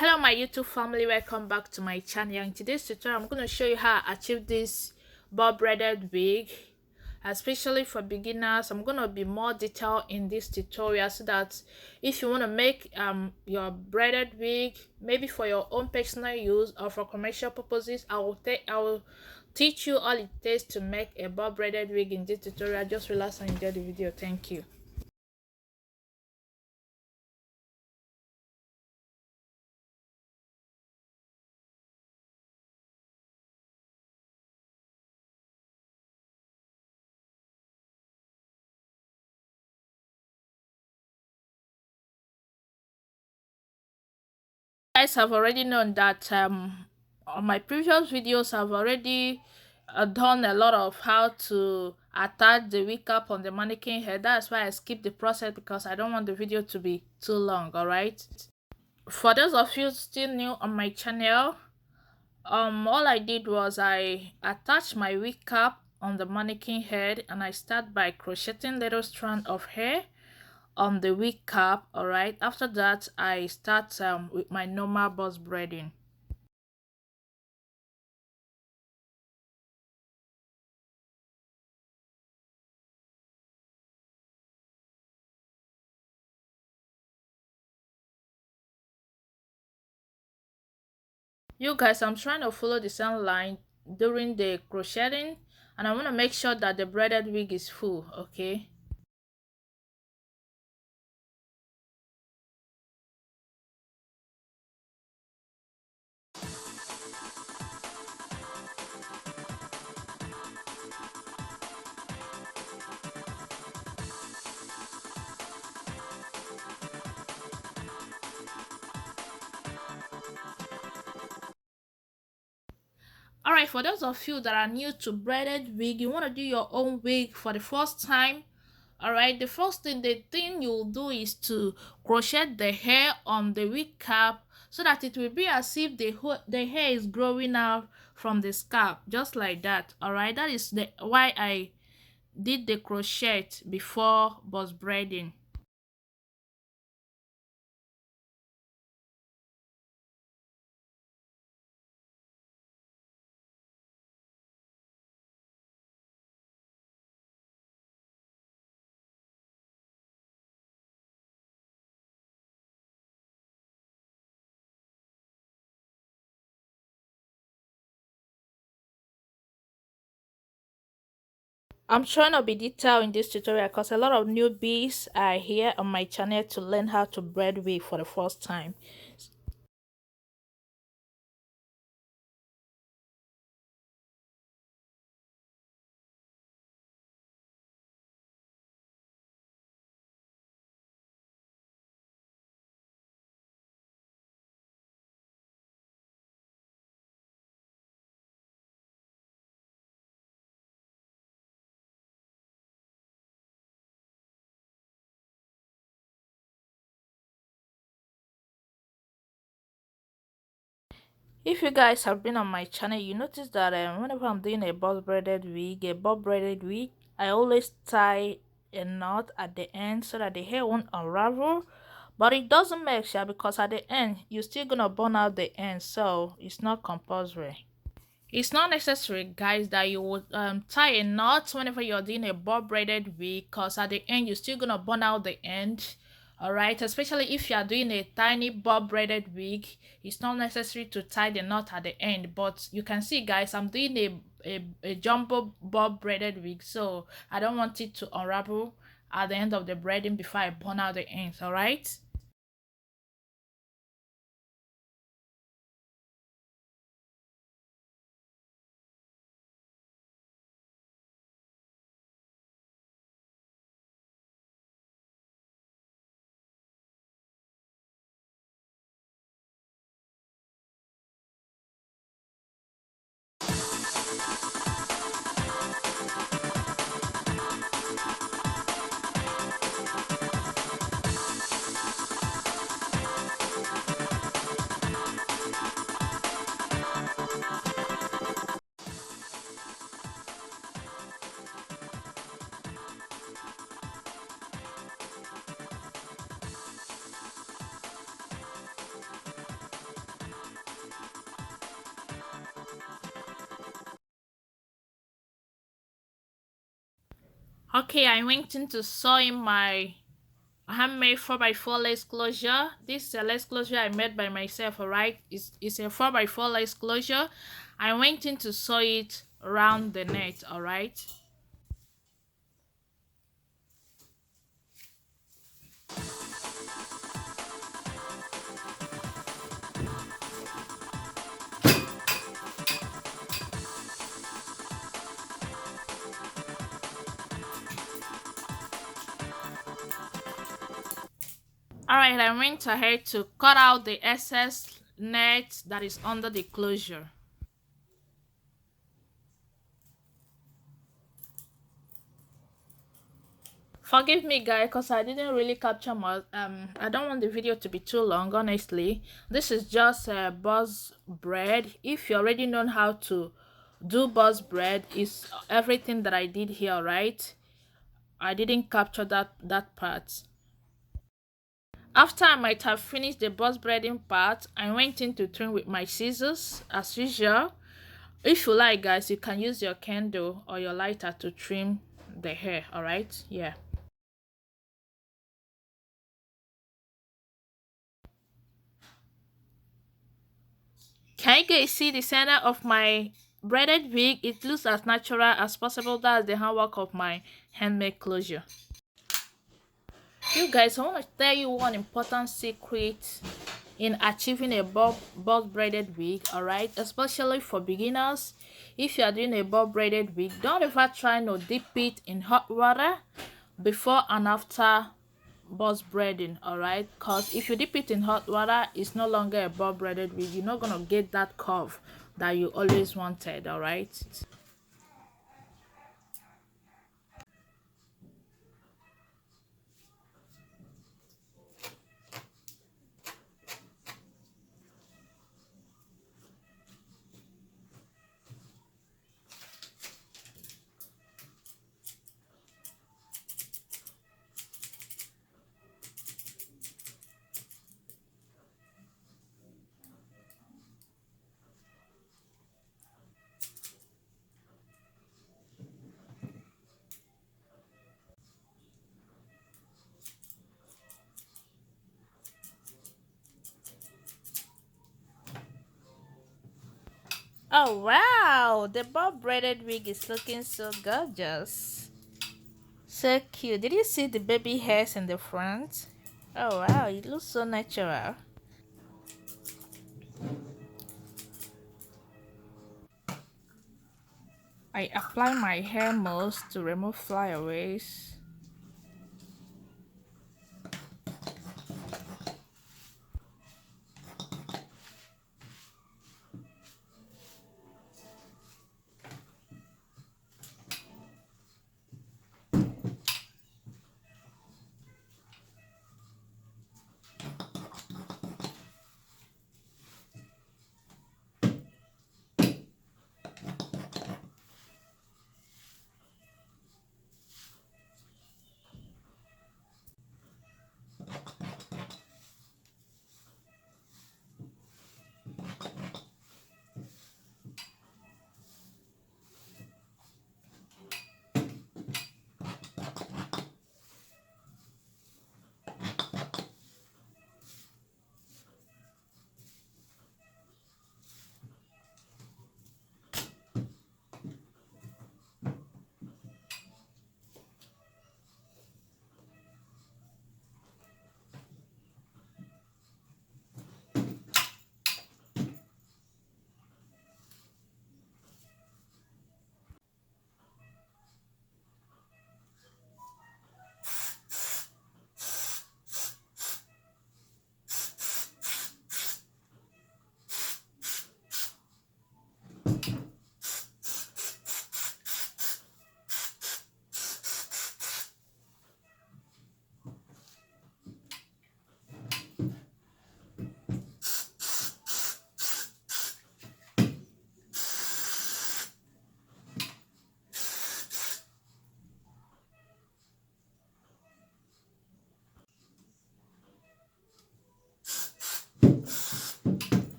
Hello my YouTube family, welcome back to my channel. In today's tutorial I'm going to show you how I achieve this bob braided wig, especially for beginners. I'm going to be more detailed in this tutorial so that if you want to make your braided wig, maybe for your own personal use or for commercial purposes, I will teach you all it takes to make a bob braided wig in this tutorial. Just relax and enjoy the video. Thank you. Guys have already known that on my previous videos I've already done a lot of how to attach the wig cap on the mannequin head. That's why I skipped the process because I don't want the video to be too long. All right, for those of you still new on my channel, all I did was I attached my wig cap on the mannequin head and I start by crocheting little strand of hair on the wig cap. All right, after that I start with my normal boss braiding. You guys, I'm trying to follow the same line during the crocheting, and I want to make sure that the braided wig is full. Okay, all right, for those of you that are new to braided wig, you want to do your own wig for the first time. All right, the thing you'll do is to crochet the hair on the wig cap so that it will be as if the hair is growing out from the scalp, just like that. All right, that is why I did the crochet before boss braiding. I'm trying to be detailed in this tutorial because a lot of newbies are here on my channel to learn how to braid wig for the first time. If you guys have been on my channel, you notice that whenever I'm doing a bob braided wig, I always tie a knot at the end so that the hair won't unravel. But it doesn't make sure because at the end you're still gonna burn out the end, so it's not compulsory. It's not necessary, guys, that you would tie a knot whenever you're doing a bob braided wig, because at the end you're still gonna burn out the end. All right, especially if you are doing a tiny bob braided wig, it's not necessary to tie the knot at the end. But you can see, guys, I'm doing a jumbo bob braided wig, so I don't want it to unravel at the end of the braiding before I burn out the ends. All right. Okay, I went into sewing my handmade 4x4 lace closure. This is a lace closure I made by myself, alright? It's a 4x4 lace closure. I went in to sew it around the net, alright? Alright, I went ahead to cut out the excess net that is under the closure. Forgive me guys, because I didn't really capture my I don't want the video to be too long, honestly. This is just a buzz bread. If you already know how to do buzz bread, is everything that I did here, right? I didn't capture that part. After I might have finished the buzz braiding part, I went in to trim with my scissors as usual. If you like guys, you can use your candle or your lighter to trim the hair, alright? Yeah. Can you guys see the center of my braided wig? It looks as natural as possible. That's the handwork of my handmade closure. You guys, I want to tell you one important secret in achieving a bob braided wig, alright? Especially for beginners. If you are doing a bob braided wig, don't ever try to dip it in hot water before and after bob braiding, alright? Because if you dip it in hot water, it's no longer a bob braided wig. You're not gonna get that curve that you always wanted, alright? Oh wow, the bob braided wig is looking so gorgeous. So cute. Did you see the baby hairs in the front? Oh wow, it looks so natural. I apply my hair mousse to remove flyaways.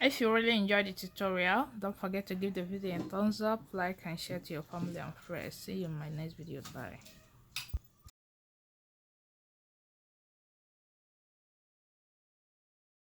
If you really enjoyed the tutorial, don't forget to give the video a thumbs up, like and share to your family and friends. See you in my next video. Bye.